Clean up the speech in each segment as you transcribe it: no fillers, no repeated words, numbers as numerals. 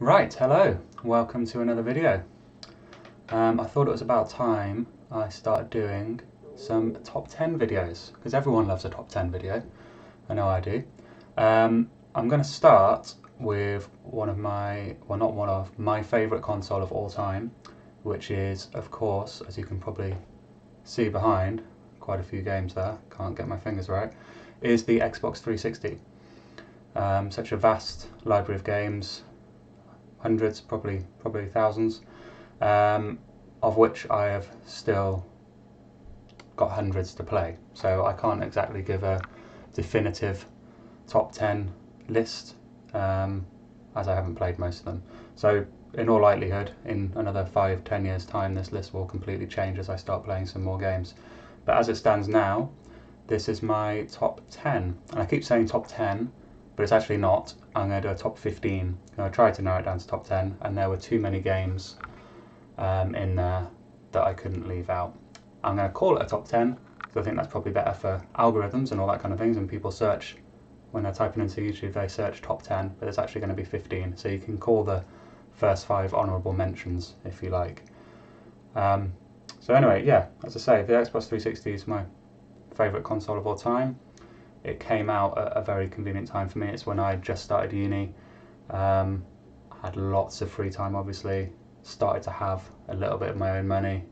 Right, hello, welcome to another video. I thought it was about time I started doing some top 10 videos, because everyone loves a top 10 video. I know I do. I'm going to start with my favourite console of all time, which is, of course, as you can probably see behind, quite a few games there, can't get my fingers right, is the Xbox 360. Such a vast library of games, hundreds, probably thousands, of which I have still got hundreds to play. So I can't exactly give a definitive top 10 list, as I haven't played most of them. So in all likelihood, in another 5-10 years time, this list will completely change as I start playing some more games. But as it stands now, this is my top 10. And I keep saying top 10, but it's actually not. I'm going to do a top 15. I tried to narrow it down to top 10, and there were too many games in there that I couldn't leave out. I'm going to call it a top 10, because I think that's probably better for algorithms and all that kind of things, and people search, when they're typing into YouTube, they search top 10, but it's actually going to be 15, so you can call the first 5 honourable mentions, if you like. So anyway, yeah, as I say, the Xbox 360 is my favourite console of all time. It came out at a very convenient time for me. It's when I just started uni, had lots of free time obviously, started to have a little bit of my own money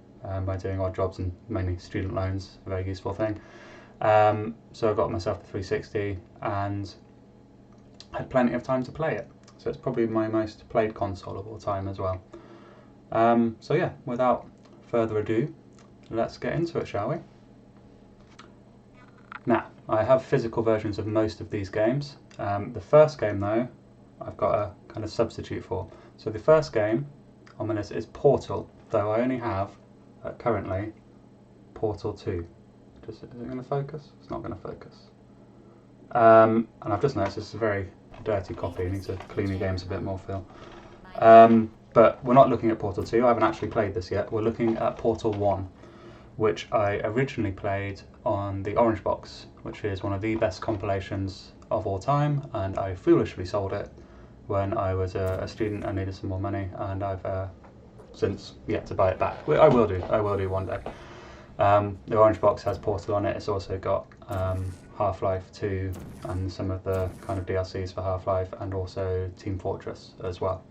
by doing odd jobs and mainly student loans, a very useful thing. So I got myself the 360 and had plenty of time to play it. So it's probably my most played console of all time as well. So yeah, without further ado, let's get into it, shall we? Now, I have physical versions of most of these games. The first game though, I've got a kind of substitute for. So the first game on my list is Portal, though I only have, currently, Portal 2. Is it going to focus? It's not going to focus. And I've just noticed this is a very dirty copy. I need to clean the games a bit more, Phil. But we're not looking at Portal 2. I haven't actually played this yet. We're looking at Portal 1, which I originally played on the Orange Box, which is one of the best compilations of all time, and I foolishly sold it when I was a student and needed some more money, and I've since yet to buy it back. I will do one day. The Orange Box has Portal on it. It's also got Half-Life 2 and some of the kind of DLCs for Half-Life, and also Team Fortress as well.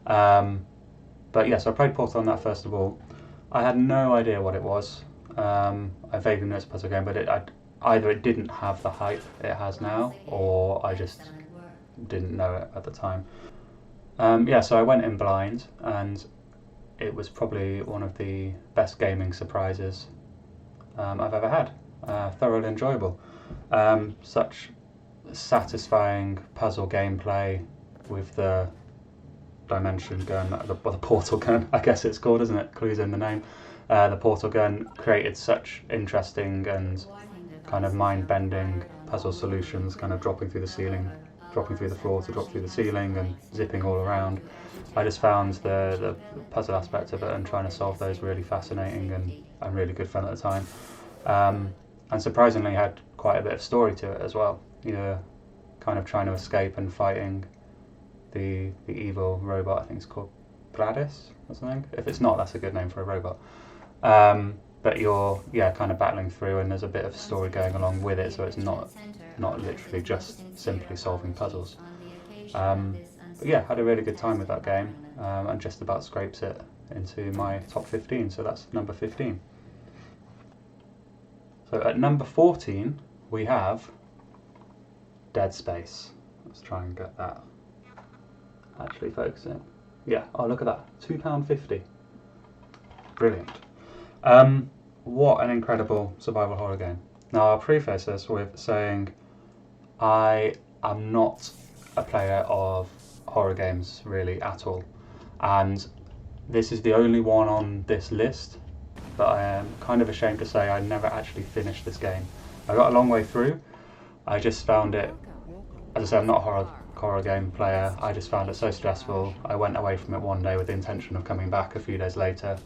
But yeah, so I played Portal on that first of all. I had no idea what it was. I vaguely knew it's a puzzle game, but either it didn't have the hype it has now, or I just didn't know it at the time. Yeah, so I went in blind, and it was probably one of the best gaming surprises I've ever had. Thoroughly enjoyable. Such satisfying puzzle gameplay with the dimension gun, the portal gun, I guess it's called, isn't it? Clues in the name. The portal gun created such interesting and kind of mind-bending puzzle solutions, kind of dropping through the ceiling, dropping through the floor to drop through the ceiling and zipping all around. I just found the puzzle aspect of it and trying to solve those really fascinating and really good fun at the time. And surprisingly had quite a bit of story to it as well. You're kind of trying to escape and fighting the evil robot, I think it's called Gladys or something. If it's not, that's a good name for a robot. But you're kind of battling through, and there's a bit of story going along with it, so it's not literally just simply solving puzzles. But yeah, had a really good time with that game, and just about scrapes it into my top 15, so that's number 15. So at number 14 we have Dead Space. Let's try and get that actually focusing. Yeah, oh look at that, £2.50. Brilliant. What an incredible survival horror game. Now I'll preface this with saying I am not a player of horror games really at all, and this is the only one on this list, but I am kind of ashamed to say I never actually finished this game. I got a long way through. I just found it, as I said, I'm not a horror game player. I just found it so stressful. I went away from it one day with the intention of coming back a few days later.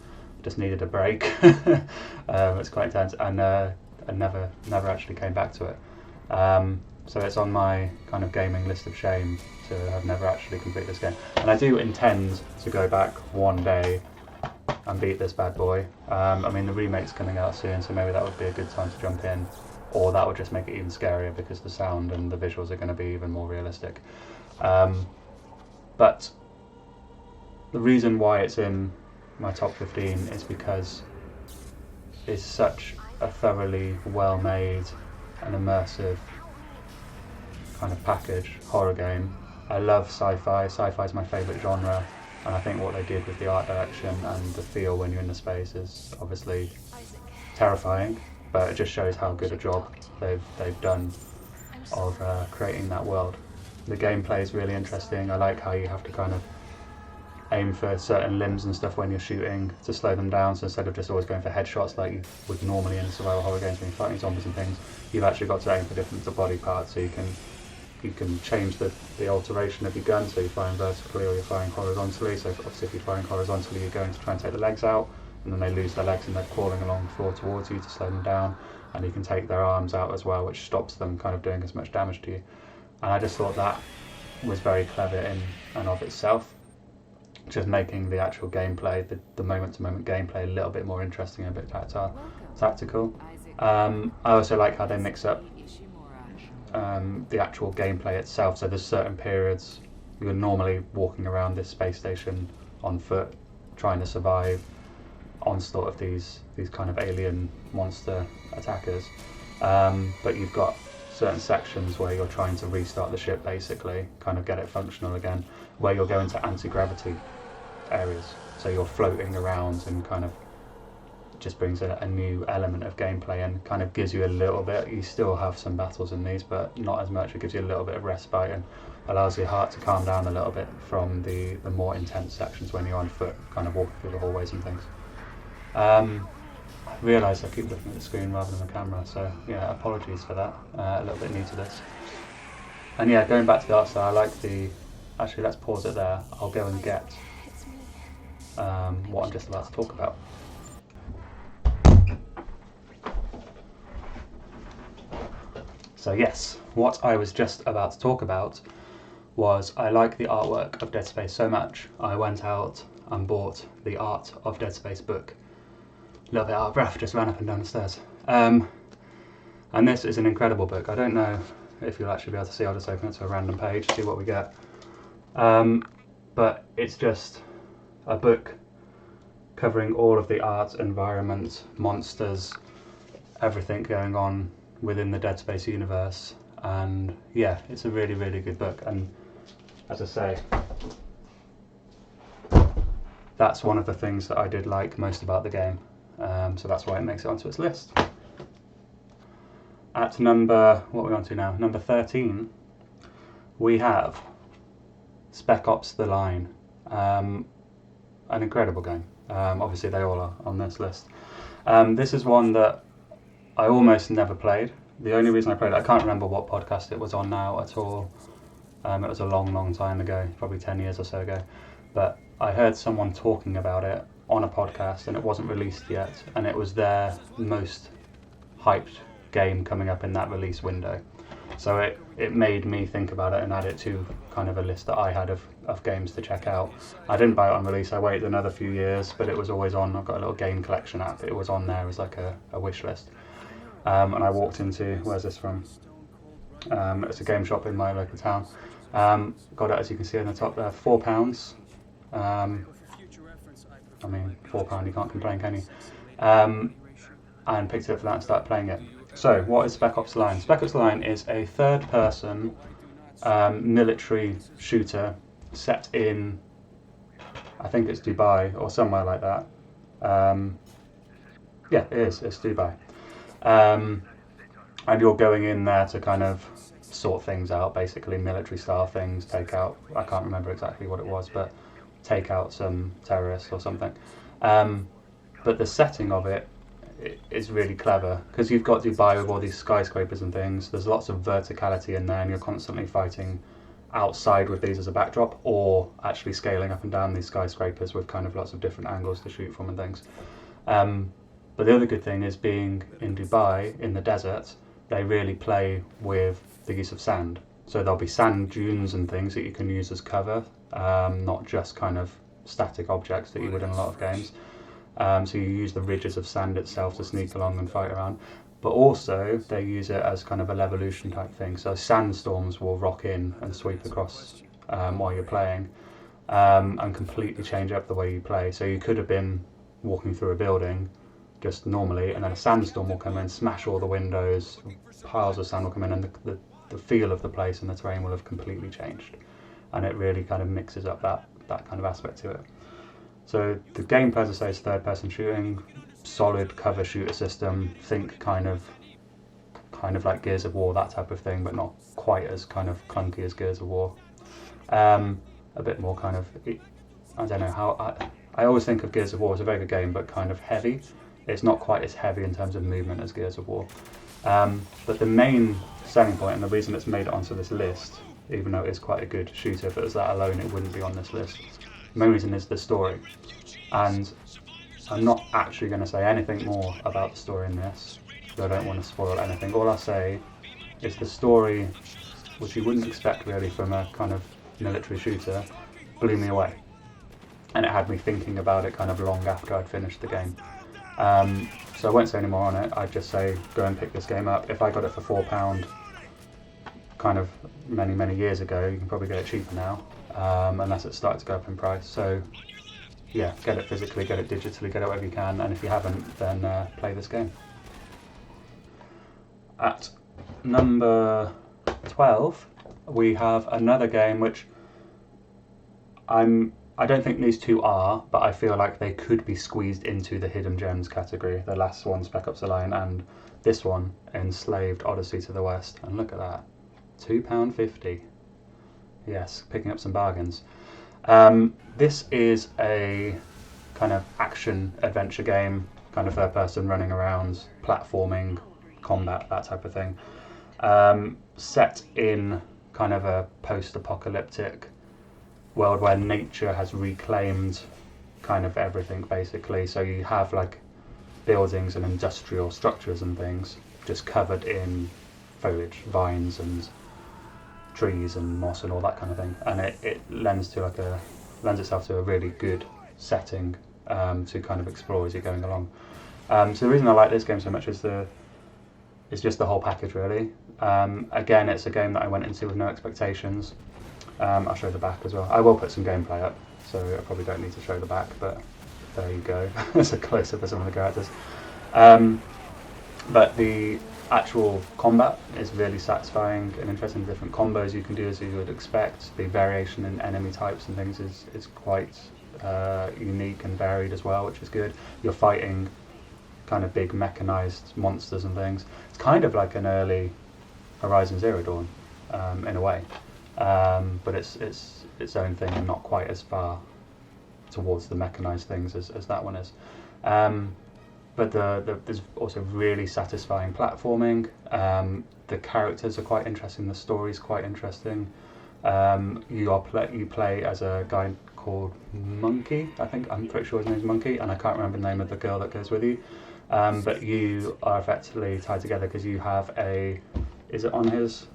Just needed a break. It's quite intense, and I never actually came back to it. so it's on my kind of gaming list of shame to have never actually completed this game. And I do intend to go back one day and beat this bad boy. I mean, the remake's coming out soon, so maybe that would be a good time to jump in, or that would just make it even scarier because the sound and the visuals are going to be even more realistic. But the reason why it's in my top 15 is because it's such a thoroughly well-made and immersive kind of package horror game. I love sci-fi. Sci-fi is my favourite genre, and I think what they did with the art direction and the feel when you're in the space is obviously terrifying, but it just shows how good a job they've done of creating that world. The gameplay is really interesting. I like how you have to kind of aim for certain limbs and stuff when you're shooting to slow them down, so instead of just always going for headshots like you would normally in survival horror games when you're fighting zombies and things, you've actually got to aim for different body parts, so you can change the alteration of your gun, so you're firing vertically or you're firing horizontally. So obviously if you're firing horizontally, you're going to try and take the legs out, and then they lose their legs and they're crawling along the floor towards you to slow them down, and you can take their arms out as well, which stops them kind of doing as much damage to you. And I just thought that was very clever in and of itself, just making the actual gameplay, the moment-to-moment gameplay, a little bit more interesting and a bit tactical. I also like how they mix up the actual gameplay itself. So there's certain periods you're normally walking around this space station on foot, trying to survive onslaught of these kind of alien monster attackers. But you've got certain sections where you're trying to restart the ship, basically, kind of get it functional again, where you're going to anti-gravity areas. So you're floating around and kind of just brings a new element of gameplay and kind of gives you a little bit. You still have some battles in these, but not as much. It gives you a little bit of respite and allows your heart to calm down a little bit from the more intense sections when you're on foot, kind of walking through the hallways and things. I realise I keep looking at the screen rather than the camera, so yeah, apologies for that. A little bit new to this. And yeah, going back to the art style, I like the... Actually, let's pause it there. I'll go and get what I'm just about to talk about. So yes, what I was just about to talk about was I like the artwork of Dead Space so much, I went out and bought the Art of Dead Space book. A little bit out of breath, just ran up and down the stairs. And this is an incredible book. I don't know if you'll actually be able to see. I'll just open it to a random page, see what we get. But it's just a book covering all of the art, environment, monsters, everything going on within the Dead Space universe. And yeah, it's a really, really good book. And as I say, that's one of the things that I did like most about the game. So that's why it makes it onto its list. At number, what are we on to now? Number 13, we have Spec Ops The Line. An incredible game. Obviously they all are on this list. This is one that I almost never played. The only reason I played it, I can't remember what podcast it was on now at all. It was a long, long time ago, probably 10 years or so ago. But I heard someone talking about it on a podcast and it wasn't released yet, and it was their most hyped game coming up in that release window. So it made me think about it and add it to kind of a list that I had of games to check out. I didn't buy it on release, I waited another few years, but it was always on. I've got a little game collection app, it was on there as like a wish list. And I walked into, where's this from? It's a game shop in my local town. Got it, as you can see on the top there, £4. I mean, £4, you can't complain, can you? And picked it up for that and started playing it. So, what is Spec Ops The Line? Spec Ops The Line is a third-person military shooter set in, I think it's Dubai or somewhere like that. Yeah, it is. It's Dubai. And you're going in there to kind of sort things out, basically military-style things, take out, I can't remember exactly what it was, but take out some terrorists or something. But the setting of it is really clever, because you've got Dubai with all these skyscrapers and things. There's lots of verticality in there, and you're constantly fighting outside with these as a backdrop, or actually scaling up and down these skyscrapers with kind of lots of different angles to shoot from and things. But the other good thing is being in Dubai, in the desert, they really play with the use of sand. So there'll be sand dunes and things that you can use as cover, not just kind of static objects that you would in a lot of games. So you use the ridges of sand itself to sneak along and fight around. But also they use it as kind of a levolution type thing. So sandstorms will rock in and sweep across while you're playing, and completely change up the way you play. So you could have been walking through a building just normally, and then a sandstorm will come in, smash all the windows, piles of sand will come in, and the feel of the place and the terrain will have completely changed. And it really kind of mixes up that kind of aspect to it. So the gameplay, as I say, is third-person shooting, solid cover shooter system. Think kind of like Gears of War, that type of thing, but not quite as kind of clunky as Gears of War. A bit more kind of, I don't know how, I always think of Gears of War as a very good game, but kind of heavy. It's not quite as heavy in terms of movement as Gears of War. But the main selling point, and the reason it's made it onto this list, even though it is quite a good shooter, if it was that alone it wouldn't be on this list. The main reason is the story. And I'm not actually going to say anything more about the story in this, so I don't want to spoil anything. All I'll say is the story, which you wouldn't expect really from a kind of military shooter, blew me away. And it had me thinking about it kind of long after I'd finished the game. So I won't say any more on it. I'd just say go and pick this game up. If I got it for £4 kind of many years ago, you can probably get it cheaper now, unless it started to go up in price. So yeah, get it physically, get it digitally, get it wherever you can, and if you haven't, then play this game. At number 12, we have another game which I don't think these two are, but I feel like they could be squeezed into the hidden gems category. The last one, Spec Ops The Line, and this one, Enslaved, Odyssey to the West. And look at that, £2.50. Yes, picking up some bargains. This is a kind of action adventure game, kind of third person, running around, platforming, combat, that type of thing. Set in kind of a post-apocalyptic world where nature has reclaimed kind of everything basically. So you have like buildings and industrial structures and things just covered in foliage, vines and trees and moss and all that kind of thing, and it lends itself to a really good setting to kind of explore as you're going along. So the reason I like this game so much is just the whole package really. Again, it's a game that I went into with no expectations. I'll show the back as well. I will put some gameplay up, so I probably don't need to show the back, but there you go. There's a close-up of some of the characters. But the actual combat is really satisfying and interesting. Different combos you can do as you would expect. The variation in enemy types and things is quite unique and varied as well, which is good. You're fighting kind of big mechanized monsters and things. It's kind of like an early Horizon Zero Dawn in a way. But it's its own thing and not quite as far towards the mechanized things as that one is. But there's also really satisfying platforming. The characters are quite interesting. The story's quite interesting. You play as a guy called Monkey. I'm pretty sure his name's Monkey, and I can't remember the name of the girl that goes with you. But you are effectively tied together because you have is it on his?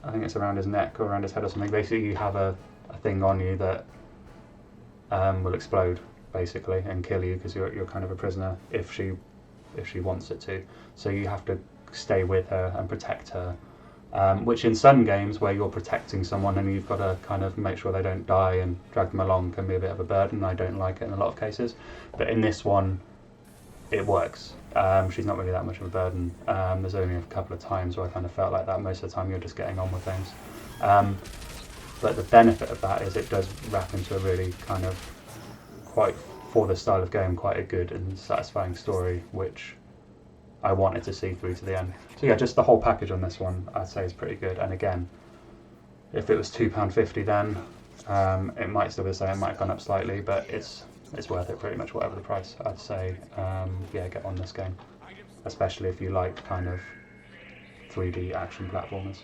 I think it's around his neck or around his head or something. Basically, you have a thing on you that will explode basically and kill you because you're kind of a prisoner if she wants it to. So you have to stay with her and protect her. Which in some games where you're protecting someone and you've got to kind of make sure they don't die and drag them along can be a bit of a burden. I don't like it in a lot of cases, but in this one, it works. She's not really that much of a burden. There's only a couple of times where I kind of felt like that. Most of the time you're just getting on with things. But the benefit of that is it does wrap into a really kind of quite, for the style of game, quite a good and satisfying story, which I wanted to see through to the end. So yeah, just the whole package on this one I'd say is pretty good. And again, if it was £2.50 then, it might still be the same, it might have gone up slightly, but it's worth it pretty much whatever the price. I'd say yeah, get on this game, especially if you like kind of 3D action platformers.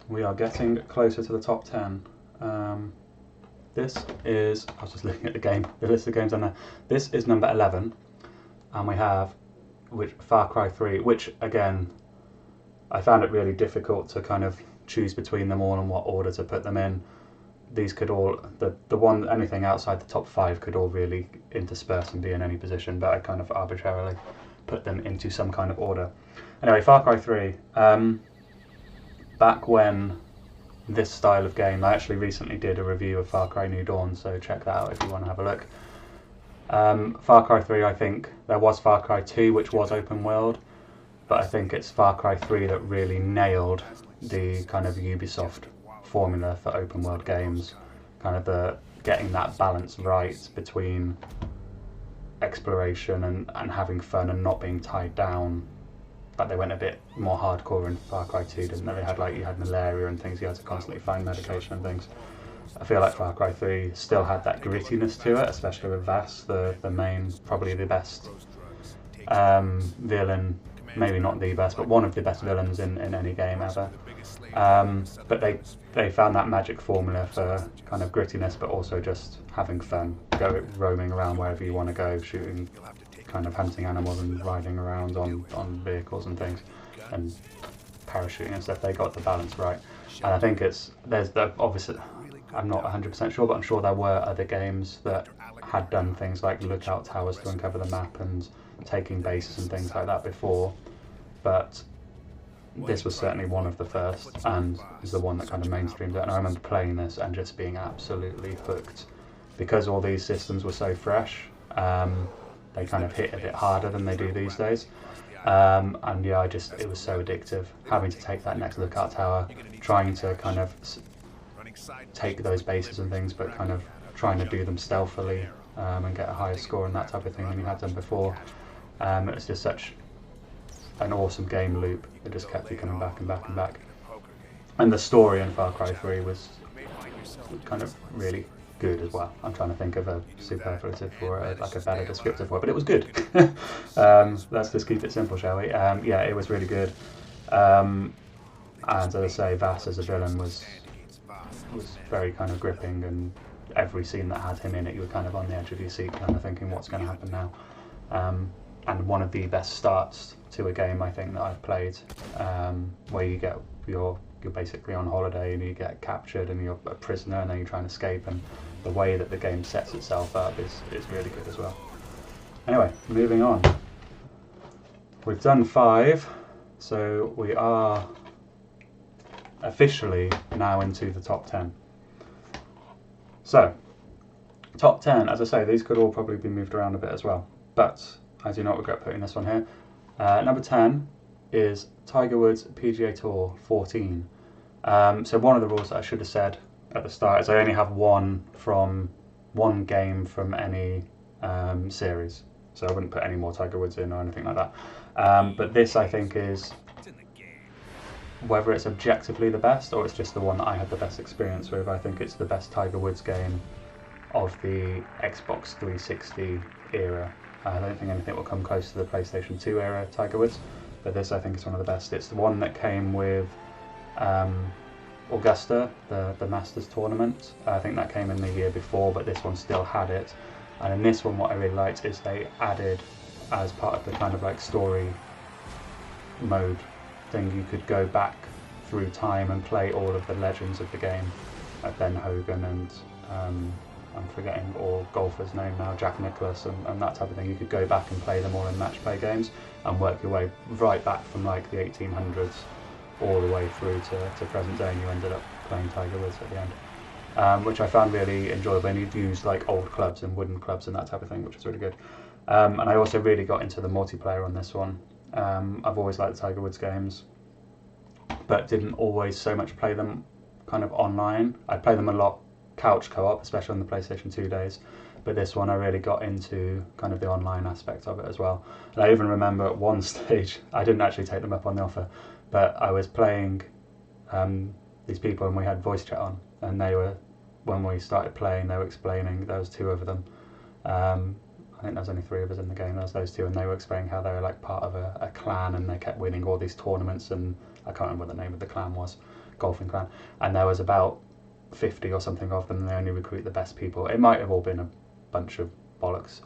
We are getting closer to the top 10. This is, I was just looking at the list of games on there. This is number 11, and we have which Far Cry 3, which again, I found it really difficult to kind of choose between them all and what order to put them in. These could all, the one, anything outside the top 5 could all really intersperse and be in any position, but I kind of arbitrarily put them into some kind of order. Anyway, Far Cry 3, back when this style of game, I actually recently did a review of Far Cry New Dawn, so check that out if you want to have a look. Far Cry 3, I think, there was Far Cry 2, which was open world, but I think it's Far Cry 3 that really nailed the kind of Ubisoft formula for open world games, kind of the getting that balance right between exploration and having fun and not being tied down. Like they went a bit more hardcore in Far Cry 2, didn't they? They had you had malaria and things, you had to constantly find medication and things. I feel like Far Cry 3 still had that grittiness to it, especially with Vass, the main, probably the best villain, maybe not the best, but one of the best villains in any game ever. But they found that magic formula for kind of grittiness, but also just having fun, roaming around wherever you want to go, shooting, kind of hunting animals and riding around on vehicles and things, and parachuting and stuff. They got the balance right, and I think obviously, I'm not 100% sure, but I'm sure there were other games that had done things like lookout towers to uncover the map and taking bases and things like that before, but this was certainly one of the first, and is the one that kind of mainstreamed it. And I remember playing this and just being absolutely hooked, because all these systems were so fresh. They kind of hit a bit harder than they do these days, and yeah, it was so addictive, having to take that next lookout tower, trying to kind of take those bases and things, but kind of trying to do them stealthily and get a higher score and that type of thing than you had done before. It's just such an awesome game loop. It just kept you coming back and back and back. And the story in Far Cry 3 was kind of really good as well. I'm trying to think of a superlative for it, like a better descriptive word, but it was good. Let's just keep it simple, shall we? Yeah, it was really good. And as I say, Vass as a villain was very kind of gripping, and every scene that had him in it, you were kind of on the edge of your seat, kind of thinking, what's going to happen now? And one of the best starts to a game, I think, that I've played, where you're basically on holiday and you get captured and you're a prisoner and then you try and escape, and the way that the game sets itself up is really good as well. Anyway, moving on. We've done 5, so we are officially now into the top 10. So, top 10, as I say, these could all probably be moved around a bit as well, but I do not regret putting this one here. Number 10 is Tiger Woods PGA Tour 14. So one of the rules that I should have said at the start is I only have one game from any series. So I wouldn't put any more Tiger Woods in or anything like that. But this, I think, is, whether it's objectively the best or it's just the one that I had the best experience with, I think it's the best Tiger Woods game of the Xbox 360 era. I don't think anything will come close to the PlayStation 2 era Tiger Woods, but this, I think, is one of the best. It's the one that came with Augusta, the Masters tournament. I think that came in the year before, but this one still had it. And in this one, what I really liked is they added, as part of the kind of like story mode thing, you could go back through time and play all of the legends of the game, like Ben Hogan and I'm forgetting all golfers' name now, Jack Nicklaus and that type of thing. You could go back and play them all in match play games and work your way right back from like the 1800s all the way through to present day, and you ended up playing Tiger Woods at the end, which I found really enjoyable. And you'd use like old clubs and wooden clubs and that type of thing, which was really good. And I also really got into the multiplayer on this one. I've always liked the Tiger Woods games, but didn't always so much play them kind of online. I play them a lot couch co-op, especially on the PlayStation 2 days, but this one I really got into kind of the online aspect of it as well. And I even remember at one stage, I didn't actually take them up on the offer, but I was playing these people and we had voice chat on, and they were, when we started playing, they were explaining, there was 2 of them, I think there was only 3 of us in the game, there was those 2, and they were explaining how they were like part of a clan, and they kept winning all these tournaments, and I can't remember what the name of the clan was, golfing clan, and there was about 50 or something of them, and they only recruit the best people. It might have all been a bunch of bollocks,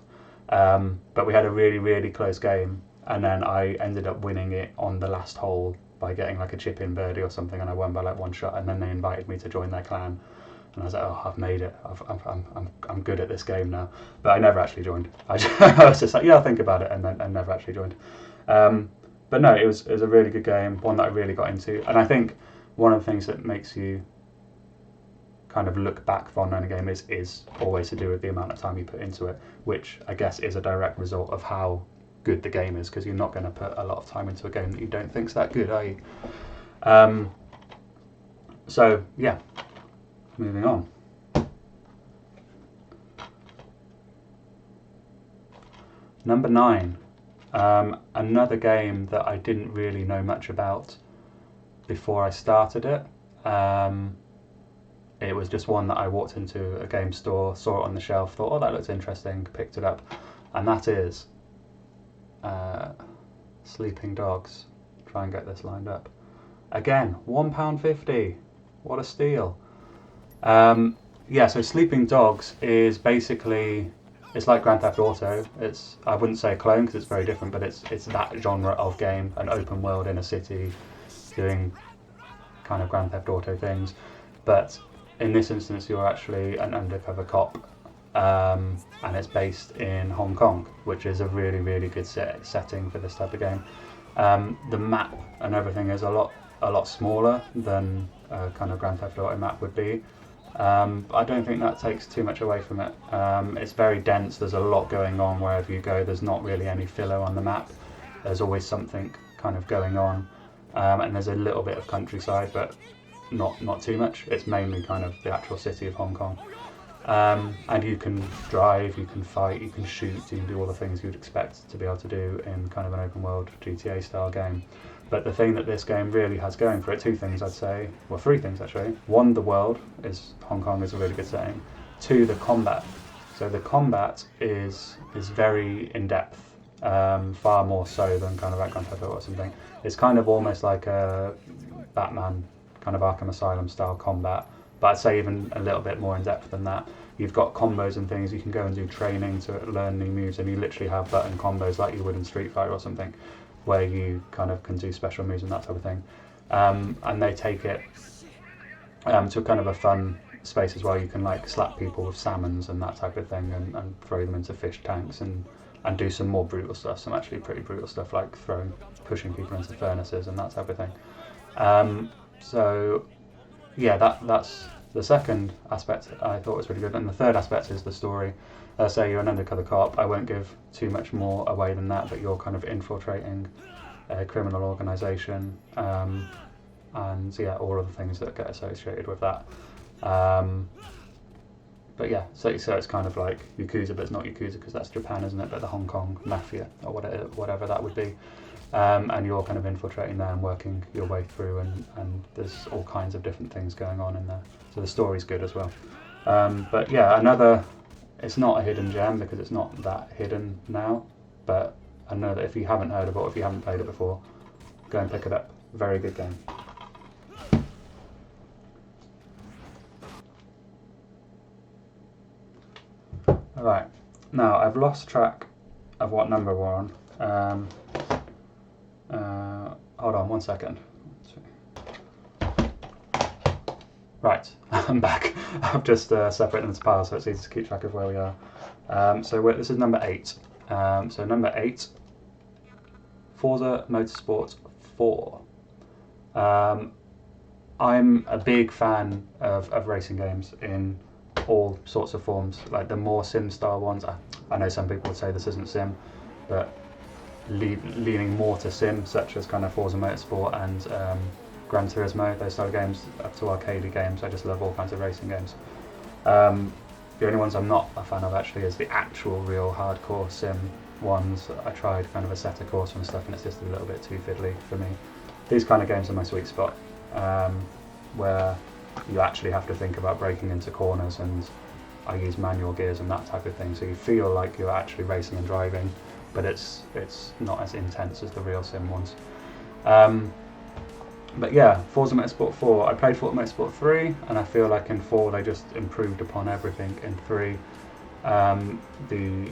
but we had a really, really close game, and then I ended up winning it on the last hole by getting like a chip-in birdie or something, and I won by like 1 shot, and then they invited me to join their clan. And I was like, oh, I've made it. I'm good at this game now. But I never actually joined. I was just like, yeah, I'll think about it, and then I never actually joined. But no, it was a really good game, one that I really got into. And I think one of the things that makes you kind of look back fond on a game is always to do with the amount of time you put into it, which I guess is a direct result of how good the game is, because you're not going to put a lot of time into a game that you don't think's that good, are you? So yeah. Moving on. Number 9. Another game that I didn't really know much about before I started it. It was just one that I walked into a game store, saw it on the shelf, thought, oh, that looks interesting, picked it up. And that is Sleeping Dogs. Try and get this lined up. Again, £1.50. What a steal. Yeah, so Sleeping Dogs is basically, it's like Grand Theft Auto. It's, I wouldn't say a clone because it's very different, but it's that genre of game, an open world in a city, doing kind of Grand Theft Auto things. But in this instance, you're actually an undercover cop, and it's based in Hong Kong, which is a really, really good setting for this type of game. The map and everything is a lot smaller than a kind of Grand Theft Auto map would be. I don't think that takes too much away from it. It's very dense, there's a lot going on wherever you go, there's not really any filler on the map, there's always something kind of going on, and there's a little bit of countryside, but not too much. It's mainly kind of the actual city of Hong Kong. And you can drive, you can fight, you can shoot, you can do all the things you'd expect to be able to do in kind of an open world GTA style game. But the thing that this game really has going for it, 2 things I'd say, well 3 things actually. 1, the world, is Hong Kong is a really good setting. 2, the combat. So the combat is very in-depth, far more so than kind of like Grand Theft Auto or something. It's kind of almost like a Batman, kind of Arkham Asylum style combat, but I'd say even a little bit more in-depth than that. You've got combos and things, you can go and do training to learn new moves, and you literally have button combos like you would in Street Fighter or something, where you kind of can do special moves and that type of thing. And they take it to kind of a fun space as well. You can like slap people with salmons and that type of thing, and throw them into fish tanks, and do some more brutal stuff, some actually pretty brutal stuff like pushing people into furnaces and that type of thing. So yeah, that's the second aspect I thought was really good. And the third aspect is the story. Say you're an undercover cop. I won't give too much more away than that, but you're kind of infiltrating a criminal organisation, and yeah, all of the things that get associated with that. But yeah, so it's kind of like Yakuza, but it's not Yakuza because that's Japan, isn't it? But the Hong Kong Mafia, or whatever that would be. And you're kind of infiltrating there and working your way through, and there's all kinds of different things going on in there. So the story's good as well. But yeah, it's not a hidden gem because it's not that hidden now, but I know that if you haven't heard of it, or if you haven't played it before, go and pick it up. Very good game. Alright, now I've lost track of what number we're on. Hold on 1 second. Right, I'm back. I've just separated them into piles so it's easy to keep track of where we are. So this is number 8. So number 8, Forza Motorsport 4. I'm a big fan of racing games in all sorts of forms, like the more sim style ones. I know some people would say this isn't sim, but leaning more to sim, such as kind of Forza Motorsport and Gran Turismo, those style of games, up to arcadey games. I just love all kinds of racing games. The only ones I'm not a fan of actually is the actual real hardcore sim ones. I tried kind of a set of course and stuff, and it's just a little bit too fiddly for me. These kind of games are my sweet spot, where you actually have to think about braking into corners, and I use manual gears and that type of thing, so you feel like you're actually racing and driving, but it's not as intense as the real sim ones. But yeah, Forza Motorsport 4. I played Forza Motorsport 3, and I feel like in 4 they just improved upon everything in 3. The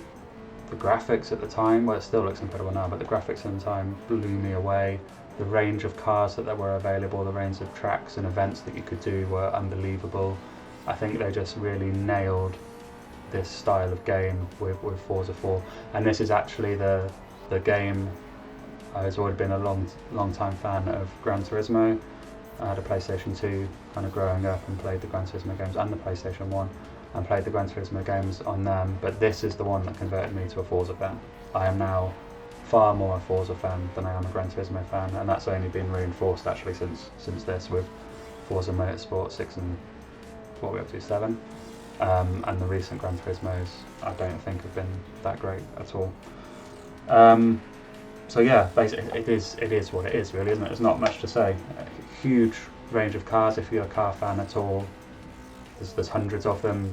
The graphics at the time, well, it still looks incredible now, but the graphics at the time blew me away. The range of cars that were available, the range of tracks and events that you could do were unbelievable. I think they just really nailed this style of game with Forza 4, and this is actually the game. I've always been a long time fan of Gran Turismo. I had a PlayStation 2 kind of growing up and played the Gran Turismo games, and the PlayStation 1 and played the Gran Turismo games on them, but this is the one that converted me to a Forza fan. I am now far more a Forza fan than I am a Gran Turismo fan, and that's only been reinforced actually since this, with Forza Motorsport 6 and what are we up to, 7, and the recent Gran Turismos I don't think have been that great at all. So yeah, basically it is what it is really, isn't it? There's not much to say. A huge range of cars if you're a car fan at all. There's hundreds of them,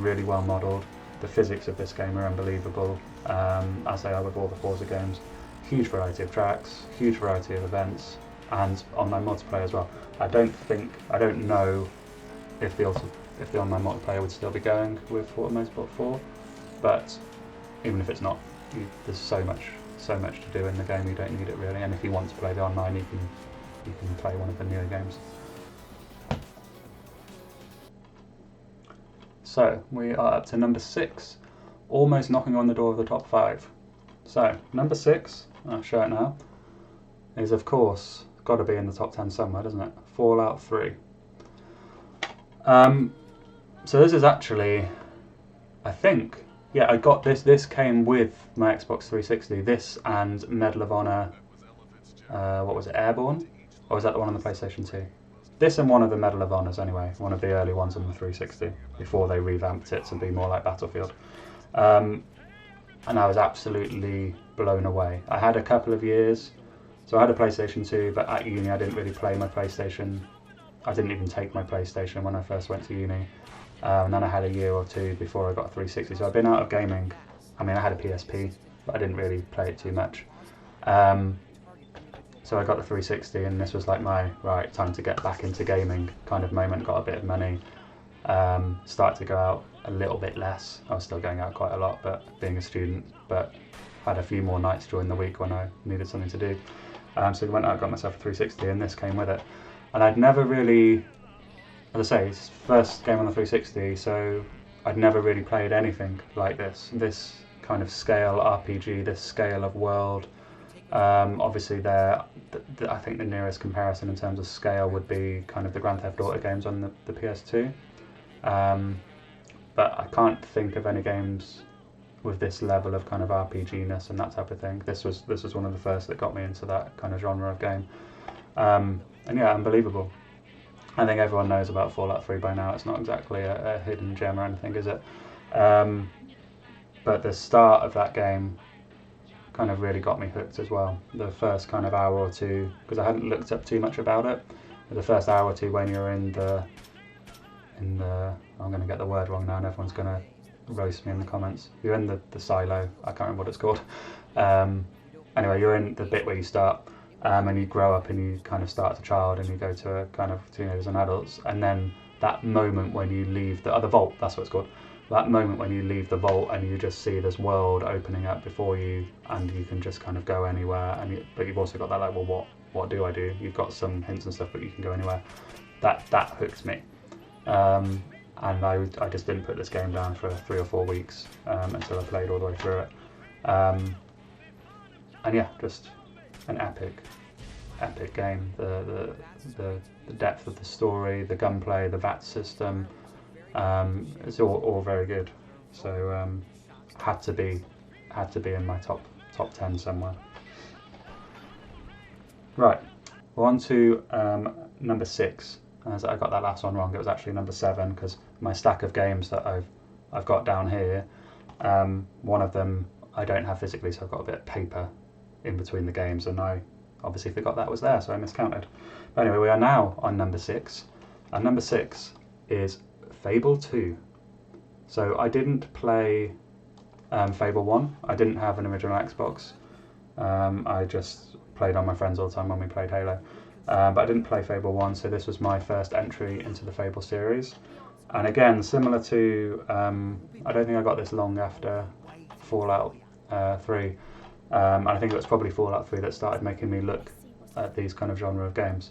really well modelled. The physics of this game are unbelievable, as they are with all the Forza games. Huge variety of tracks, huge variety of events, and online multiplayer as well. I don't know if the online multiplayer would still be going with Forza Motorsport 4, but even if it's not, there's so much to do in the game. You don't need it really, and if you want to play the online, you can play one of the newer games. So we are up to number 6, almost knocking on the door of the top 5. So number 6, I'll show it now, is of course got to be in the top 10 somewhere, doesn't it? Fallout 3. So this is actually, I think, yeah, I got this. This came with my Xbox 360. This and Medal of Honor. What was it? Airborne, or was that the one on the PlayStation 2? This and one of the Medal of Honors anyway. One of the early ones on the 360 before they revamped it to be more like Battlefield. And I was absolutely blown away. I had a couple of years, so I had a PlayStation 2, but at uni I didn't really play my PlayStation. I didn't even take my PlayStation when I first went to uni. And then I had a year or two before I got a 360, so I've been out of gaming. I mean, I had a PSP, but I didn't really play it too much. So I got the 360, and this was like my, right, time to get back into gaming kind of moment. Got a bit of money, started to go out a little bit less. I was still going out quite a lot, but being a student, but had a few more nights during the week when I needed something to do. So I went out, got myself a 360, and this came with it. And I'd never really, as I say, it's first game on the 360, so I'd never really played anything like this kind of scale RPG, this scale of world. Obviously I think the nearest comparison in terms of scale would be kind of the Grand Theft Auto games on the PS2. But I can't think of any games with this level of kind of RPG-ness and that type of thing. This was one of the first that got me into that kind of genre of game. And yeah, unbelievable. I think everyone knows about Fallout 3 by now. It's not exactly a hidden gem or anything, is it? But the start of that game kind of really got me hooked as well. The first kind of hour or two, because I hadn't looked up too much about it, but the first hour or two when you're in the I'm going to get the word wrong now and everyone's going to roast me in the comments. You're in the silo, I can't remember what it's called. Anyway, you're in the bit where you start, and you grow up and you kind of start as a child and you go to a kind of teenagers and adults, and then that moment when you leave the vault, that's what it's called. That moment when you leave the vault and you just see this world opening up before you, and you can just kind of go anywhere. But you've also got that like, well, what do I do? You've got some hints and stuff, but you can go anywhere. That hooked me, and I just didn't put this game down for 3 or 4 weeks until I played all the way through it. And yeah, just an epic game. The depth of the story, the gunplay, the VAT system. It's all very good, so had to be in my top 10 somewhere. Right, we're on to number 6. As I got that last one wrong, it was actually number 7, because my stack of games that I've got down here, one of them I don't have physically, so I've got a bit of paper in between the games, and I obviously forgot that was there, so I miscounted. But anyway, we are now on number 6, and number 6 is Fable II. So I didn't play Fable 1. I didn't have an original Xbox. I just played on my friends all the time when we played Halo. But I didn't play Fable 1, so this was my first entry into the Fable series. And again, similar to, I don't think I got this long after Fallout 3. And I think it was probably Fallout 3 that started making me look at these kind of genre of games.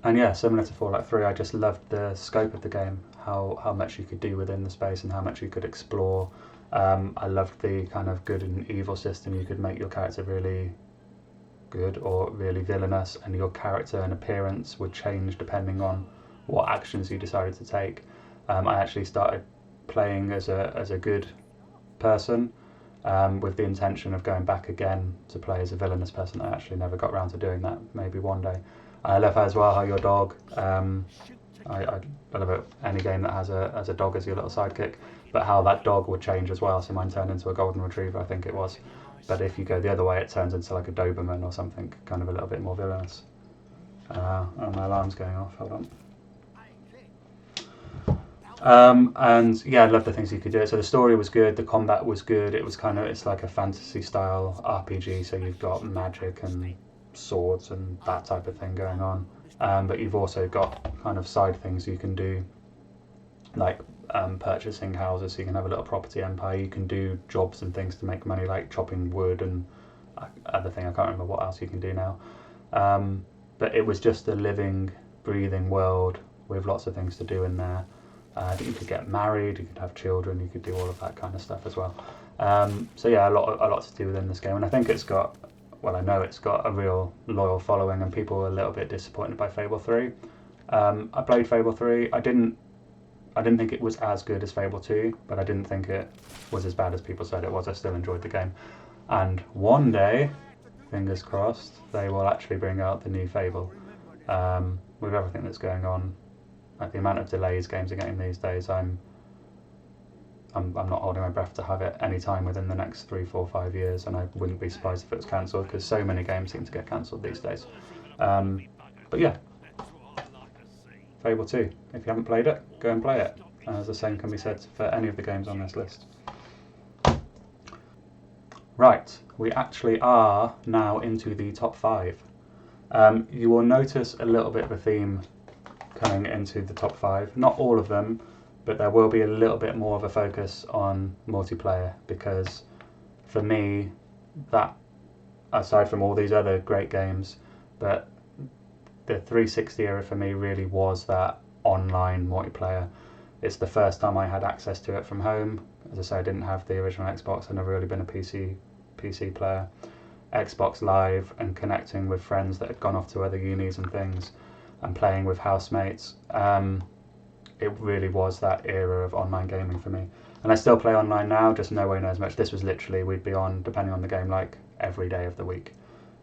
And yeah, similar to Fallout 3, I just loved the scope of the game, how much you could do within the space and how much you could explore. I loved the kind of good and evil system. You could make your character really good or really villainous, and your character and appearance would change depending on what actions you decided to take. I actually started playing as a good person, with the intention of going back again to play as a villainous person. I actually never got around to doing that, maybe one day. I love as well how your dog, I love it, any game that has a dog as your little sidekick, but how that dog would change as well. So mine turned into a golden retriever, I think it was. But if you go the other way, it turns into like a Doberman or something, kind of a little bit more villainous. Oh, my alarm's going off, hold on. And yeah, I love the things you could do. So the story was good, the combat was good. It was it's like a fantasy style RPG. So you've got magic and swords and that type of thing going on. But you've also got kind of side things you can do, like purchasing houses, so you can have a little property empire. You can do jobs and things to make money, like chopping wood and other thing. I can't remember what else you can do now. But it was just a living, breathing world with lots of things to do in there. You could get married, you could have children, you could do all of that kind of stuff as well. So yeah, a lot to do within this game, and I think it's got, well, I know it's got a real loyal following, and people were a little bit disappointed by Fable 3. I played Fable 3. I didn't think it was as good as Fable 2, but I didn't think it was as bad as people said it was. I still enjoyed the game, and one day, fingers crossed, they will actually bring out the new Fable. With everything that's going on, like the amount of delays games are getting these days, I'm not holding my breath to have it any time within the next 3, 4, 5 years, and I wouldn't be surprised if it was cancelled, because so many games seem to get cancelled these days. But yeah, Fable 2. If you haven't played it, go and play it. As the same can be said for any of the games on this list. Right, we actually are now into the top 5. You will notice a little bit of a theme coming into the top 5. Not all of them, but there will be a little bit more of a focus on multiplayer, because for me, that, aside from all these other great games, but the 360 era for me really was that online multiplayer. It's the first time I had access to it from home. As I say, I didn't have the original Xbox. I've never really been a PC player. Xbox Live and connecting with friends that had gone off to other unis and things, and playing with housemates. It really was that era of online gaming for me. And I still play online now, just nowhere near as much. This was literally, we'd be on, depending on the game, like every day of the week.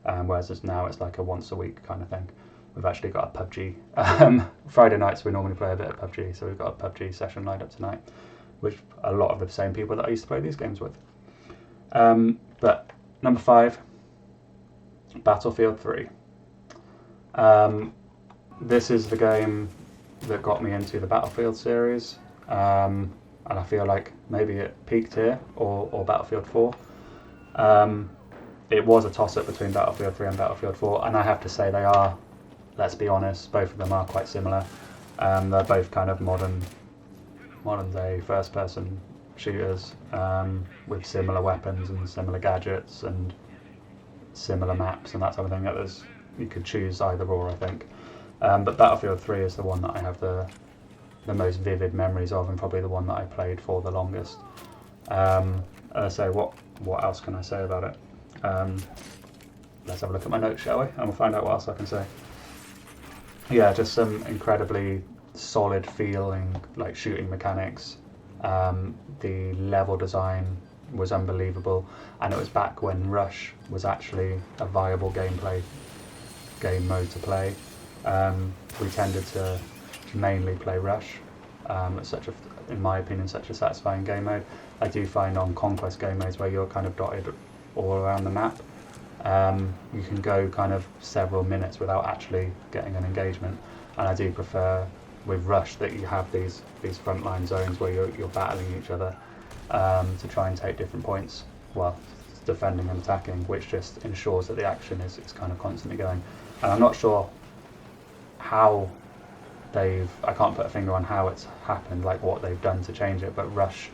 Whereas now it's like a once a week kind of thing. We've actually got a PUBG. Friday nights we normally play a bit of PUBG, so we've got a PUBG session lined up tonight, with a lot of the same people that I used to play these games with. But number 5, Battlefield 3. This is the game that got me into the Battlefield series, and I feel like maybe it peaked here or Battlefield 4. It was a toss-up between Battlefield 3 and Battlefield 4, and I have to say they are, let's be honest, both of them are quite similar. They're both kind of modern day first-person shooters, with similar weapons and similar gadgets and similar maps and that type of thing. You could choose either or, I think. But Battlefield 3 is the one that I have the most vivid memories of, and probably the one that I played for the longest. So what else can I say about it? Let's have a look at my notes, shall we? And we'll find out what else I can say. Yeah, just some incredibly solid feeling, like shooting mechanics. The level design was unbelievable, and it was back when Rush was actually a viable game mode to play. We tended to mainly play Rush. It's in my opinion, such a satisfying game mode. I do find on Conquest game modes where you're kind of dotted all around the map, you can go kind of several minutes without actually getting an engagement. And I do prefer with Rush that you have these frontline zones where you're battling each other to try and take different points, well, defending and attacking, which just ensures that the action is kind of constantly going. And I'm not sure how I can't put a finger on how it's happened, like what they've done to change it, but Rush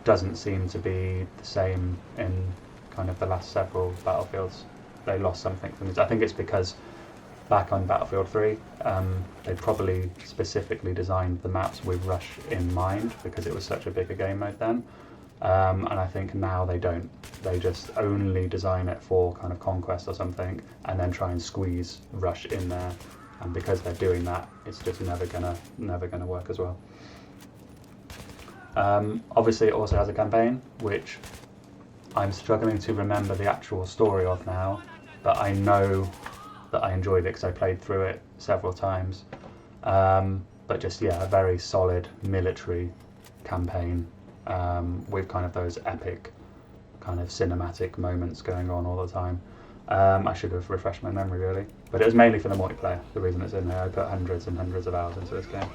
doesn't seem to be the same in kind of the last several Battlefields. They lost something from it. I think it's because back on Battlefield 3, they probably specifically designed the maps with Rush in mind because it was such a bigger game mode then. And I think now they don't. They just only design it for kind of Conquest or something, and then try and squeeze Rush in there. And because they're doing that, it's just never gonna work as well. Obviously, it also has a campaign, which I'm struggling to remember the actual story of now, but I know that I enjoyed it because I played through it several times. But just, yeah, a very solid military campaign with kind of those epic kind of cinematic moments going on all the time. I should have refreshed my memory really, but it was mainly for the multiplayer, the reason it's in there. I put hundreds and hundreds of hours into this game.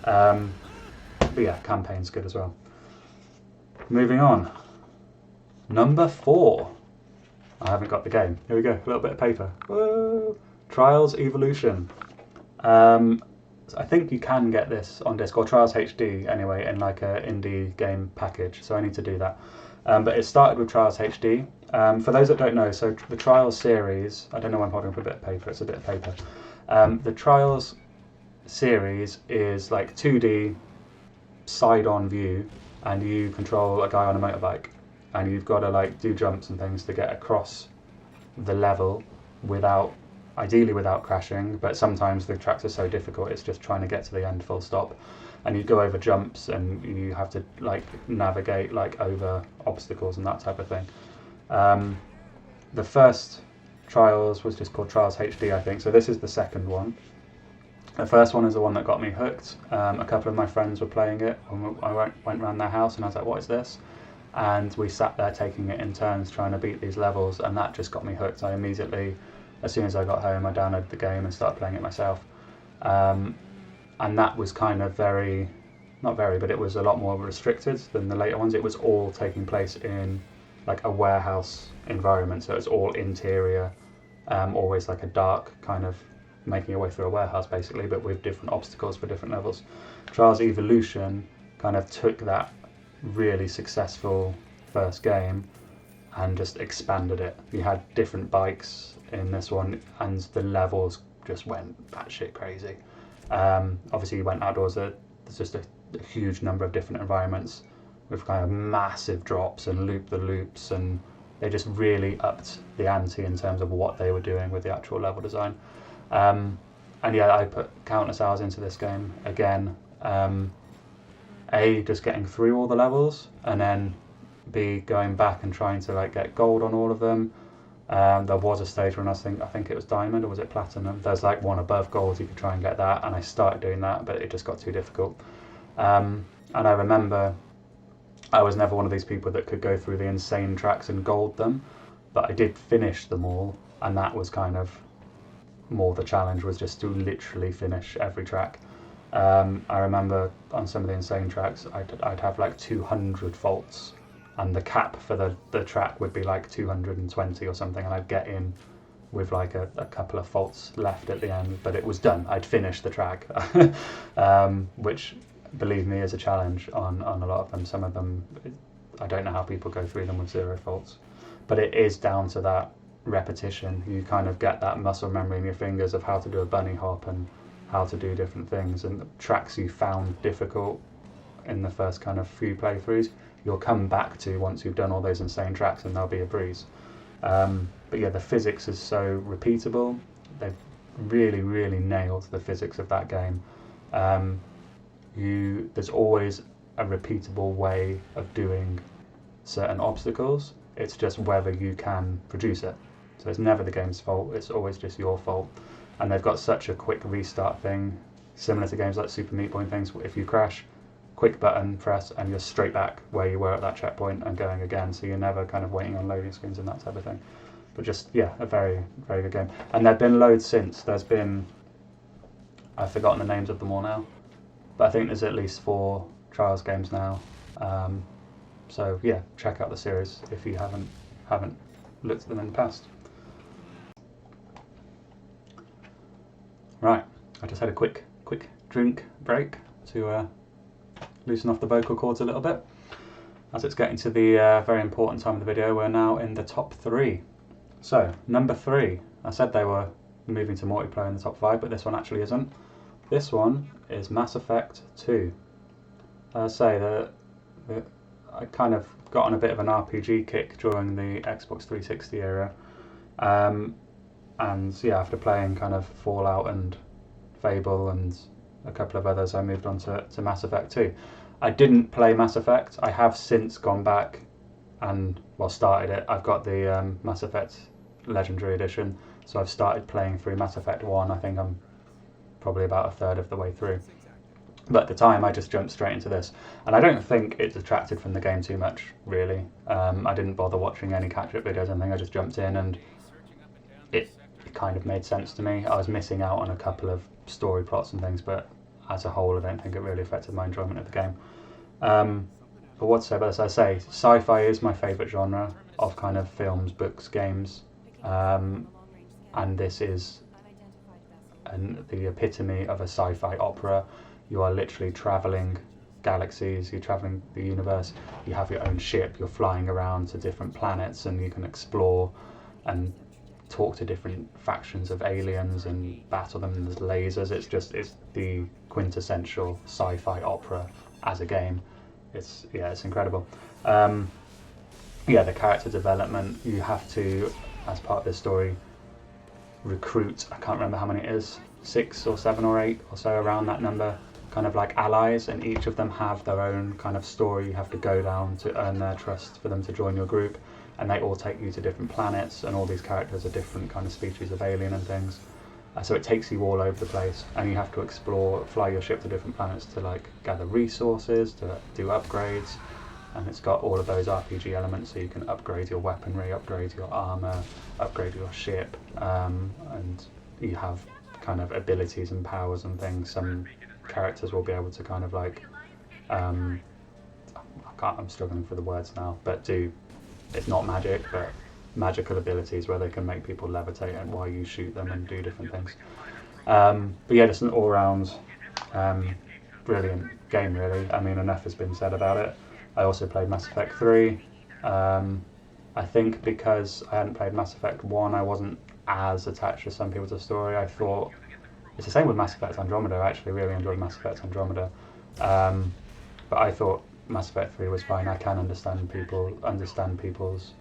But yeah, campaign's good as well. Moving on. Number 4. I haven't got the game. Here we go, a little bit of paper. Whoa. Trials Evolution. I think you can get this on disc, or Trials HD anyway, in like a indie game package, so I need to do that. But it started with Trials HD. For those that don't know, so the Trials series, I don't know why I'm holding up a bit of paper, it's a bit of paper. The Trials series is like 2D side-on view, and you control a guy on a motorbike, and you've got to like do jumps and things to get across the level ideally without crashing, but sometimes the tracks are so difficult it's just trying to get to the end full stop, and you go over jumps and you have to like navigate like over obstacles and that type of thing. The first Trials was just called Trials HD, I think, so this is the second one. The first one is the one that got me hooked. A couple of my friends were playing it when I went around their house, and I was like, what is this? And we sat there taking it in turns trying to beat these levels, and that just got me hooked. I immediately, as soon as I got home, I downloaded the game and started playing it myself. And that was kind of but it was a lot more restricted than the later ones. It was all taking place in like a warehouse environment, so it's all interior, always like a dark kind of making your way through a warehouse basically, but with different obstacles for different levels. Trials Evolution kind of took that really successful first game and just expanded it. You had different bikes in this one, and the levels just went batshit crazy. Obviously you went outdoors, there's just a huge number of different environments with kind of massive drops and loop-the-loops, and they just really upped the ante in terms of what they were doing with the actual level design. And yeah, I put countless hours into this game again. A, just getting through all the levels, and then B, going back and trying to like get gold on all of them. There was a stage when I think it was diamond, or was it platinum? There's like one above gold, you could try and get that, and I started doing that, but it just got too difficult. And I remember I was never one of these people that could go through the insane tracks and gold them, but I did finish them all, and that was kind of more the challenge, was just to literally finish every track. I remember on some of the insane tracks I'd have like 200 faults, and the cap for the track would be like 220 or something, and I'd get in with like a couple of faults left at the end, but it was done. I'd finished the track, which, believe me, is a challenge on a lot of them. Some of them, I don't know how people go through them with 0 faults, but it is down to that repetition. You kind of get that muscle memory in your fingers of how to do a bunny hop and how to do different things, and the tracks you found difficult in the first kind of few playthroughs, you'll come back to once you've done all those insane tracks, and they'll be a breeze. But yeah, the physics is so repeatable. They've really nailed the physics of that game. There's always a repeatable way of doing certain obstacles. It's just whether you can produce it. So it's never the game's fault, it's always just your fault. And they've got such a quick restart thing, similar to games like Super Meat Boy and things. If you crash, quick button press, and you're straight back where you were at that checkpoint and going again, so you're never kind of waiting on loading screens and that type of thing. But just, yeah, a very good game. And there've been loads since. There's been, I've forgotten the names of them all now, but I think there's at least 4 Trials games now. So yeah, check out the series if you haven't looked at them in the past. Right, I just had a quick drink break to loosen off the vocal cords a little bit. as it's getting to the very important time of the video, we're now in the top 3. So, number 3, I said they were moving to multiplayer in the top 5, but this one actually isn't. This one is Mass Effect 2. I say that I kind of got on a bit of an RPG kick during the Xbox 360 era. And yeah, after playing kind of Fallout and Fable and a couple of others, I moved on to Mass Effect 2. I didn't play Mass Effect. I have since gone back and, well, started it. I've got the Mass Effect Legendary Edition, so I've started playing through Mass Effect 1. I think I'm probably about a third of the way through. But at the time, I just jumped straight into this. And I don't think it detracted from the game too much, really. I didn't bother watching any catch-up videos or anything. I just jumped in and it kind of made sense to me. I was missing out on a couple of story plots and things, but as a whole, I don't think it really affected my enjoyment of the game. But what to say about this? I say sci-fi is my favourite genre of kind of films, books, games. And this is the epitome of a sci-fi opera. You are literally travelling galaxies, you're travelling the universe, you have your own ship, you're flying around to different planets and you can explore and talk to different factions of aliens and battle them. There's lasers. It's the quintessential sci-fi opera as a game. It's incredible. The character development, you have to, as part of this story, recruit, I can't remember how many it is, 6 or 7 or 8 or so, around that number, kind of like allies, and each of them have their own kind of story you have to go down to earn their trust for them to join your group, and they all take you to different planets, and all these characters are different kind of species of alien and things. So it takes you all over the place, and you have to explore, fly your ship to different planets to like gather resources, to do upgrades, and it's got all of those RPG elements, so you can upgrade your weaponry, upgrade your armor, upgrade your ship, and you have kind of abilities and powers and things. Some characters will be able to kind of like, I'm struggling for the words now, but it's not magic, but magical abilities where they can make people levitate and while you shoot them and do different things. But yeah, just an all-round brilliant game, really. I mean, enough has been said about it. I also played Mass Effect 3. I think because I hadn't played Mass Effect 1, I wasn't as attached as some people to the story. I thought, it's the same with Mass Effect Andromeda. I actually really enjoyed Mass Effect Andromeda. But I thought Mass Effect 3 was fine. I can understand people's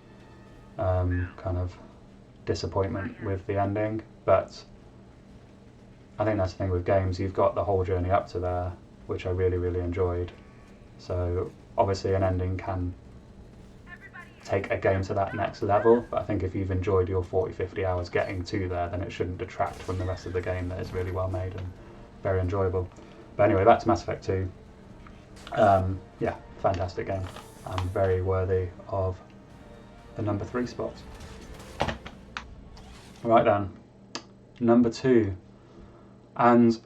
kind of disappointment with the ending, but I think that's the thing with games. You've got the whole journey up to there, which I really, really enjoyed. So obviously an ending can take a game to that next level, but I think if you've enjoyed your 40-50 hours getting to there, then it shouldn't detract from the rest of the game that is really well made and very enjoyable. But anyway, back to Mass Effect 2. Fantastic game. Very worthy of the number 3 spot. Right then, number 2. And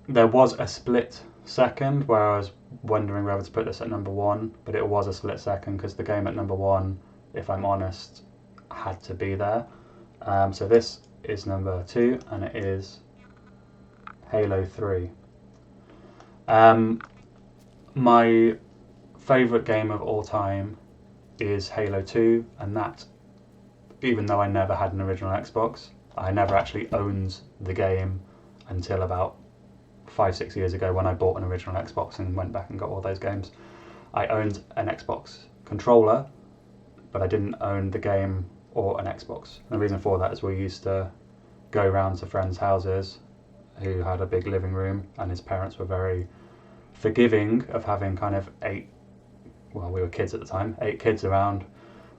there was a split second where I was wondering whether to put this at number 1, but it was a split second because the game at number 1, if I'm honest, had to be there. So this is number 2, and it is Halo 3. My favourite game of all time is Halo 2, and that, even though I never had an original Xbox, I never actually owned the game until about 5-6 years ago when I bought an original Xbox and went back and got all those games. I owned an Xbox controller, but I didn't own the game or an Xbox. And the reason for that is we used to go round to friends' houses who had a big living room, and his parents were very forgiving of having kind of we were kids at the time, 8 kids around,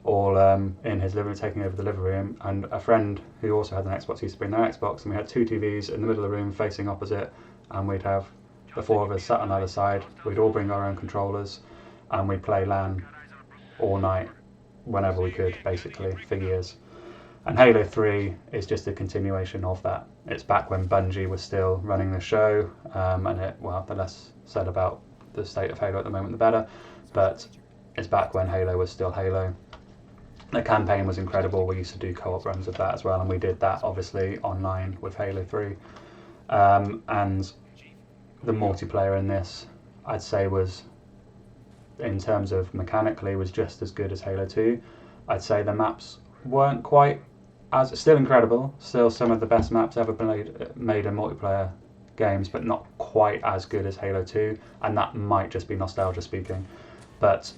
all in his living room, taking over the living room. And a friend who also had an Xbox used to bring their Xbox, and we had 2 TVs in the middle of the room facing opposite, and we'd have the 4 of us sat on either side. We'd all bring our own controllers, and we'd play LAN all night, whenever we could, basically, for years. And Halo 3 is just a continuation of that. It's back when Bungie was still running the show, and the less said about the state of Halo at the moment, the better. But it's back when Halo was still Halo. The campaign was incredible. We used to do co-op runs of that as well, and we did that obviously online with Halo 3. And the multiplayer in this, I'd say, was in terms of mechanically was just as good as Halo 2. I'd say the maps weren't quite as, still incredible, still some of the best maps ever made in multiplayer games, but not quite as good as Halo 2, and that might just be nostalgia speaking. But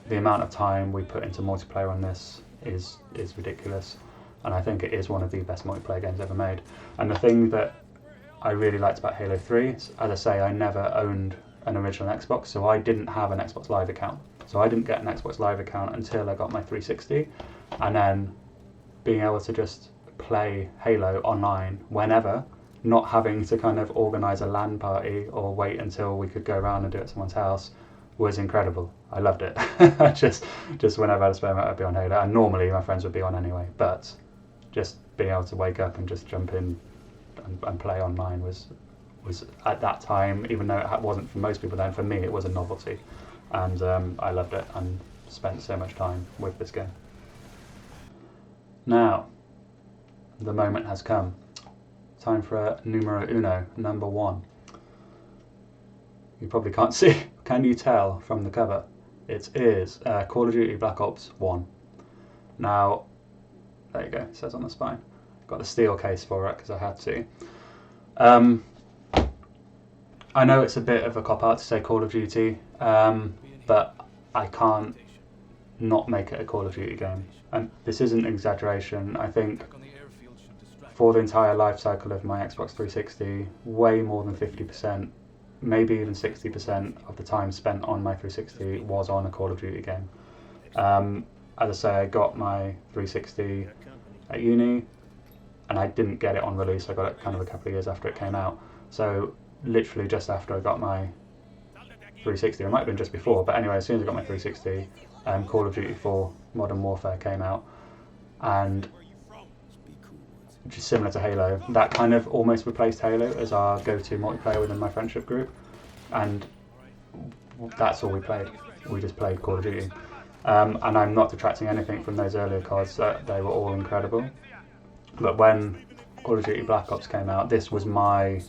the amount of time we put into multiplayer on this is ridiculous, and I think it is one of the best multiplayer games ever made. And the thing that I really liked about Halo 3 is, as I say, I never owned an original Xbox, so I didn't have an Xbox Live account. So I didn't get an Xbox Live account until I got my 360, and then being able to just play Halo online whenever, not having to kind of organise a LAN party or wait until we could go around and do it at someone's house, was incredible. I loved it. just whenever I had a spare minute, I'd be on Halo, and normally my friends would be on anyway, but just being able to wake up and just jump in and play online was at that time, even though it wasn't for most people then, for me it was a novelty, and I loved it and spent so much time with this game. Now, the moment has come. Time for a numero uno, number one. You probably can't see, can you tell from the cover? It is Call of Duty Black Ops 1. Now, there you go, it says on the spine. Got the steel case for it because I had to. I know it's a bit of a cop-out to say Call of Duty, but I can't not make it a Call of Duty game. And this isn't an exaggeration. I think for the entire life cycle of my Xbox 360, way more than 50%, maybe even 60% of the time spent on my 360 was on a Call of Duty game. As I say, I got my 360 at uni, and I didn't get it on release. I got it kind of a couple of years after it came out. So literally just after I got my 360, it might have been just before, but anyway, as soon as I got my 360, Call of Duty 4 Modern Warfare came out, and which is similar to Halo, that kind of almost replaced Halo as our go-to multiplayer within my friendship group, and that's all we played. We just played Call of Duty. And I'm not detracting anything from those earlier CODs, they were all incredible. But when Call of Duty Black Ops came out, this was my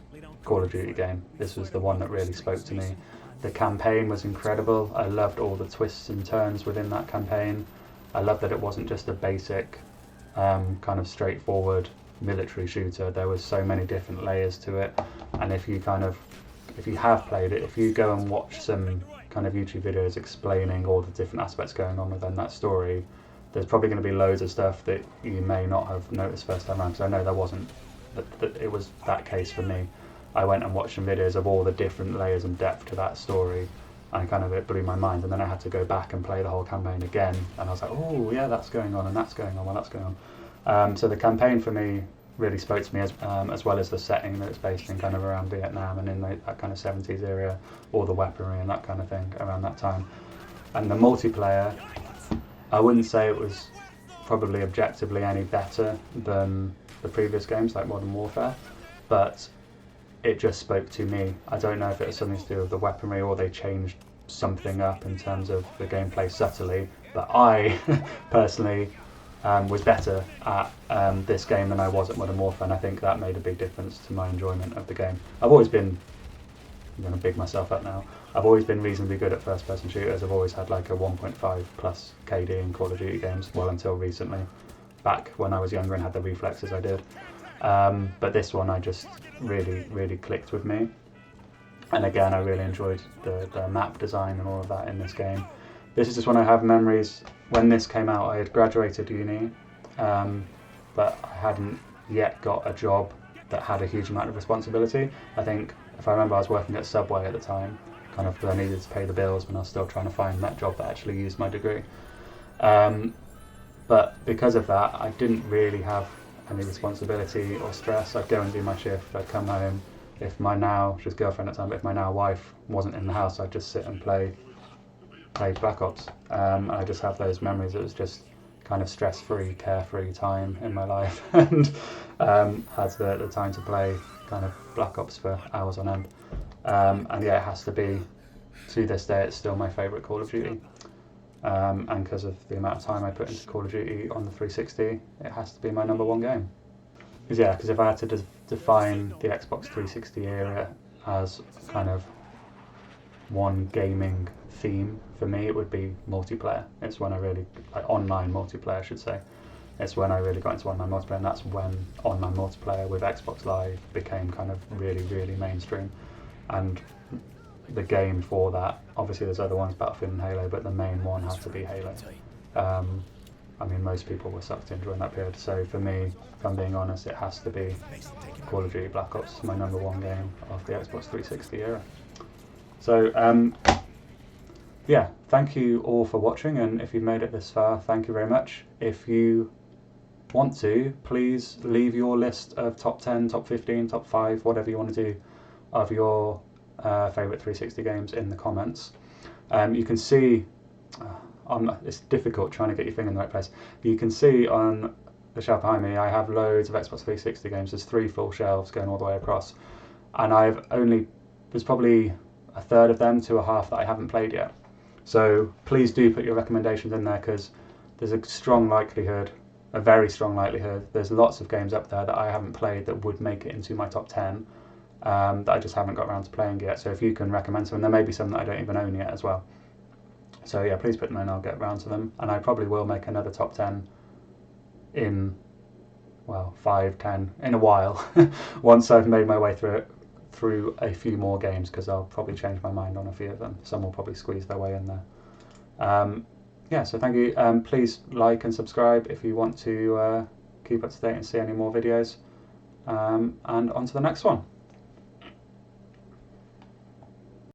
Call of Duty game. This was the one that really spoke to me. The campaign was incredible. I loved all the twists and turns within that campaign. I loved that it wasn't just a basic kind of straightforward military shooter. There was so many different layers to it, and if you have played it, if you go and watch some kind of YouTube videos explaining all the different aspects going on within that story, there's probably going to be loads of stuff that you may not have noticed first time around, because I know there wasn't, that it was that case for me. I went and watched some videos of all the different layers and depth to that story, and kind of it blew my mind, and then I had to go back and play the whole campaign again, and I was like, oh yeah, that's going on, and that's going on, well that's going on. So the campaign for me really spoke to me, as well as the setting that it's based in, kind of around Vietnam and in that kind of 70s area, all the weaponry and that kind of thing around that time. And the multiplayer, I wouldn't say it was probably objectively any better than the previous games like Modern Warfare, but it just spoke to me. I don't know if it was something to do with the weaponry or they changed something up in terms of the gameplay subtly, but I personally was better at this game than I was at Modern Warfare, and I think that made a big difference to my enjoyment of the game. I've always been, I'm going to big myself up now, I've always been reasonably good at first person shooters. I've always had like a 1.5 plus KD in Call of Duty games, well until recently, back when I was younger and had the reflexes I did. But this one I just really clicked with me, and again I really enjoyed the map design and all of that in this game. This is just when I have memories. When this came out, I had graduated uni, but I hadn't yet got a job that had a huge amount of responsibility. I think, if I remember, I was working at Subway at the time, kind of because I needed to pay the bills when I was still trying to find that job that actually used my degree. But because of that, I didn't really have any responsibility or stress. I'd go and do my shift, I'd come home. If my now, she was girlfriend at the time, but if my now wife wasn't in the house, I'd just sit and play Black Ops. And I just have those memories. It was just kind of stress-free, carefree time in my life, and had the time to play kind of Black Ops for hours on end. And yeah, it has to be, to this day, it's still my favourite Call of Duty. And because of the amount of time I put into Call of Duty on the 360, it has to be my number one game. Because if I had to define the Xbox 360 era as kind of one gaming theme for me, it would be multiplayer. It's when I really, like online multiplayer I should say. It's when I really got into online multiplayer, and that's when online multiplayer with Xbox Live became kind of really, really mainstream. And the game for that, obviously there's other ones, Battlefield and Halo, but the main one had to be Halo. I mean, most people were sucked in during that period. So for me, if I'm being honest, it has to be Call of Duty Black Ops, my #1 game of the Xbox 360 era. So yeah, thank you all for watching, and if you've made it this far, thank you very much. If you want to, please leave your list of top 10, top 15, top 5, whatever you want to do, of your favourite 360 games in the comments. You can see, it's difficult trying to get your finger in the right place. You can see on the shelf behind me, I have loads of Xbox 360 games. There's 3 full shelves going all the way across, and there's probably a third of them to a half that I haven't played yet. So please do put your recommendations in there, because there's a strong likelihood, a very strong likelihood, there's lots of games up there that I haven't played that would make it into my top 10 that I just haven't got around to playing yet. So if you can recommend some, and there may be some that I don't even own yet as well. So yeah, please put them in, I'll get around to them. And I probably will make another top 10 in, well, 5, 10, in a while, once I've made my way through a few more games, because I'll probably change my mind on a few of them. Some will probably squeeze their way in there. Yeah, so thank you. Please like and subscribe if you want to keep up to date and see any more videos. And on to the next one.